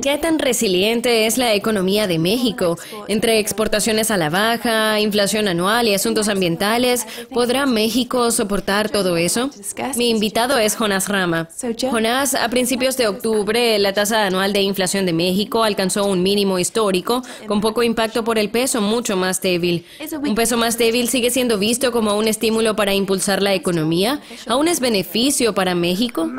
¿Qué tan resiliente es la economía de México? Entre exportaciones a la baja, inflación anual y asuntos ambientales, ¿podrá México soportar todo eso? Mi invitado es Jonás Rama. Jonás, a principios de octubre, la tasa anual de inflación de México alcanzó un mínimo histórico, con poco impacto por el peso mucho más débil. ¿Un peso más débil sigue siendo visto como un estímulo para impulsar la economía? ¿Aún es beneficio para México?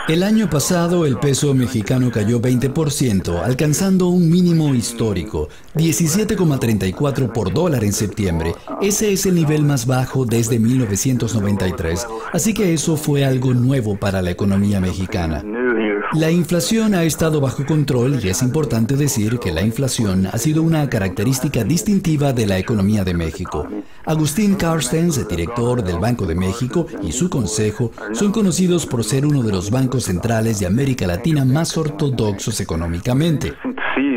El año pasado, el peso mexicano cayó 20%, alcanzando un mínimo histórico, 17,34 por dólar en septiembre. Ese es el nivel más bajo desde 1993, así que eso fue algo nuevo para la economía mexicana. La inflación ha estado bajo control y es importante decir que la inflación ha sido una característica distintiva de la economía de México. Agustín Carstens, director del Banco de México, y su consejo son conocidos por ser uno de los bancos centrales de América Latina más ortodoxos económicamente.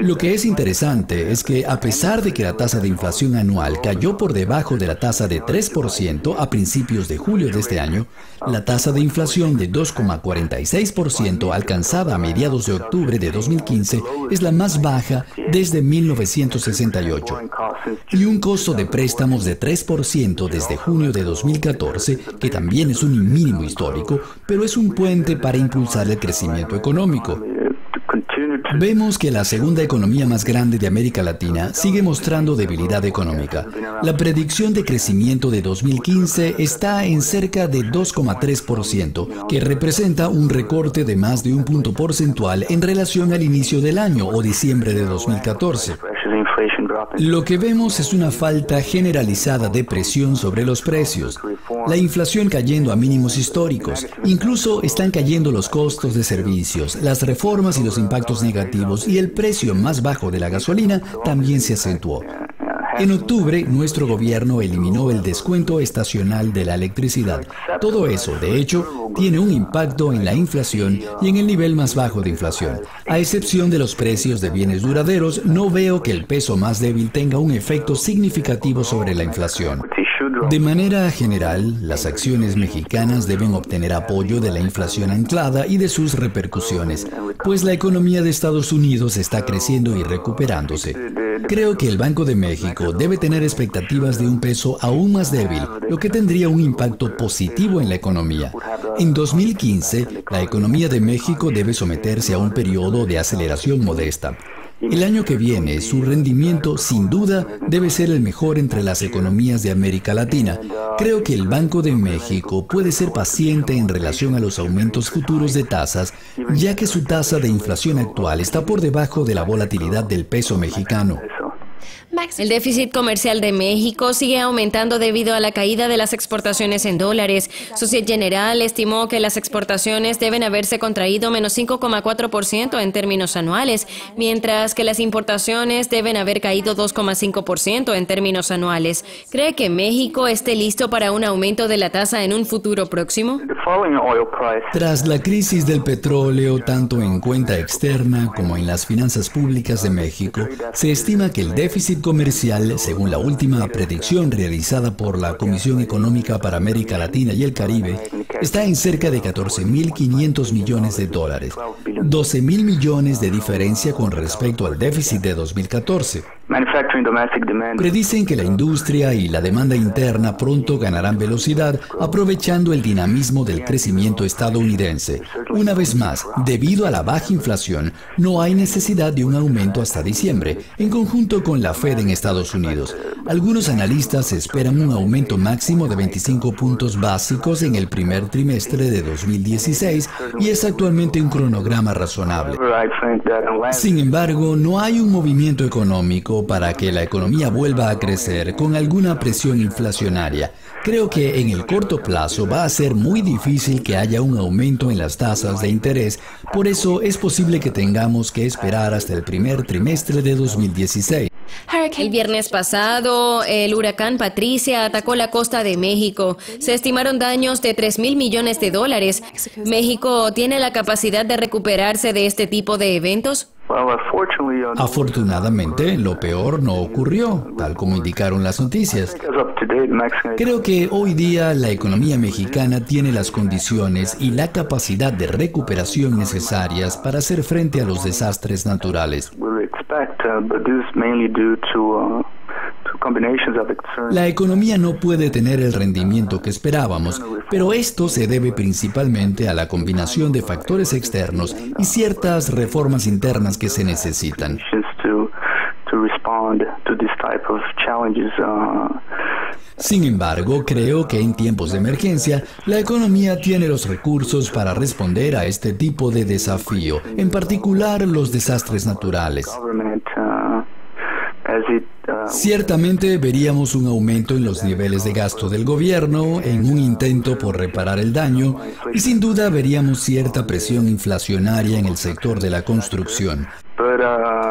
Lo que es interesante es que a pesar de que la tasa de inflación anual cayó por debajo de la tasa de 3% a principios de julio de este año, la tasa de inflación de 2,46% alcanzada a mediados de octubre de 2015 es la más baja desde 1968. Y un costo de préstamos de 3% desde junio de 2014, que también es un mínimo histórico, pero es un puente para impulsar el crecimiento económico. Vemos que la segunda economía más grande de América Latina sigue mostrando debilidad económica. La predicción de crecimiento de 2015 está en cerca de 2,3%, que representa un recorte de más de un punto porcentual en relación al inicio del año o diciembre de 2014. Lo que vemos es una falta generalizada de presión sobre los precios. La inflación cayendo a mínimos históricos. Incluso están cayendo los costos de servicios, las reformas y los impactos negativos, y el precio más bajo de la gasolina también se acentuó. En octubre, nuestro gobierno eliminó el descuento estacional de la electricidad. Todo eso, de hecho, tiene un impacto en la inflación y en el nivel más bajo de inflación. A excepción de los precios de bienes duraderos, no veo que el peso más débil tenga un efecto significativo sobre la inflación. De manera general, las acciones mexicanas deben obtener apoyo de la inflación anclada y de sus repercusiones, pues la economía de Estados Unidos está creciendo y recuperándose. Creo que el Banco de México debe tener expectativas de un peso aún más débil, lo que tendría un impacto positivo en la economía. En 2015, la economía de México debe someterse a un periodo de aceleración modesta. El año que viene, su rendimiento, sin duda, debe ser el mejor entre las economías de América Latina. Creo que el Banco de México puede ser paciente en relación a los aumentos futuros de tasas, ya que su tasa de inflación actual está por debajo de la volatilidad del peso mexicano. El déficit comercial de México sigue aumentando debido a la caída de las exportaciones en dólares. Société Générale estimó que las exportaciones deben haberse contraído menos 5,4% en términos anuales, mientras que las importaciones deben haber caído 2,5% en términos anuales. ¿Cree que México esté listo para un aumento de la tasa en un futuro próximo? Tras la crisis del petróleo, tanto en cuenta externa como en las finanzas públicas de México, se estima que el déficit comercial, según la última predicción realizada por la Comisión Económica para América Latina y el Caribe, está en cerca de 14.500 millones de dólares, 12.000 millones de diferencia con respecto al déficit de 2014. Predicen que la industria y la demanda interna pronto ganarán velocidad, aprovechando el dinamismo del crecimiento estadounidense. Una vez más, debido a la baja inflación, no hay necesidad de un aumento hasta diciembre, en conjunto con la Fed en Estados Unidos. Algunos analistas esperan un aumento máximo de 25 puntos básicos en el primer trimestre de 2016 y es actualmente un cronograma razonable. Sin embargo, no hay un movimiento económico para que la economía vuelva a crecer con alguna presión inflacionaria. Creo que en el corto plazo va a ser muy difícil que haya un aumento en las tasas de interés, por eso es posible que tengamos que esperar hasta el primer trimestre de 2016. El viernes pasado, el huracán Patricia atacó la costa de México. Se estimaron daños de 3.000 millones de dólares. ¿México tiene la capacidad de recuperarse de este tipo de eventos? Afortunadamente, lo peor no ocurrió, tal como indicaron las noticias. Creo que hoy día la economía mexicana tiene las condiciones y la capacidad de recuperación necesarias para hacer frente a los desastres naturales. La economía no puede tener el rendimiento que esperábamos, pero esto se debe principalmente a la combinación de factores externos y ciertas reformas internas que se necesitan. Sin embargo, creo que en tiempos de emergencia, la economía tiene los recursos para responder a este tipo de desafío, en particular los desastres naturales. Ciertamente veríamos un aumento en los niveles de gasto del gobierno en un intento por reparar el daño y sin duda veríamos cierta presión inflacionaria en el sector de la construcción.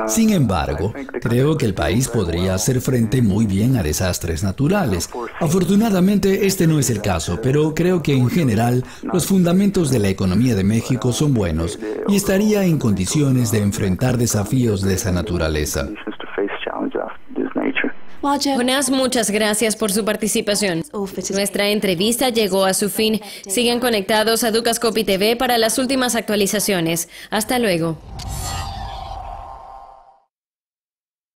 Sin embargo, creo que el país podría hacer frente muy bien a desastres naturales. Afortunadamente, este no es el caso, pero creo que en general los fundamentos de la economía de México son buenos y estaría en condiciones de enfrentar desafíos de esa naturaleza. Jonás, muchas gracias por su participación. Nuestra entrevista llegó a su fin. Sigan conectados a Dukascopy TV para las últimas actualizaciones. Hasta luego.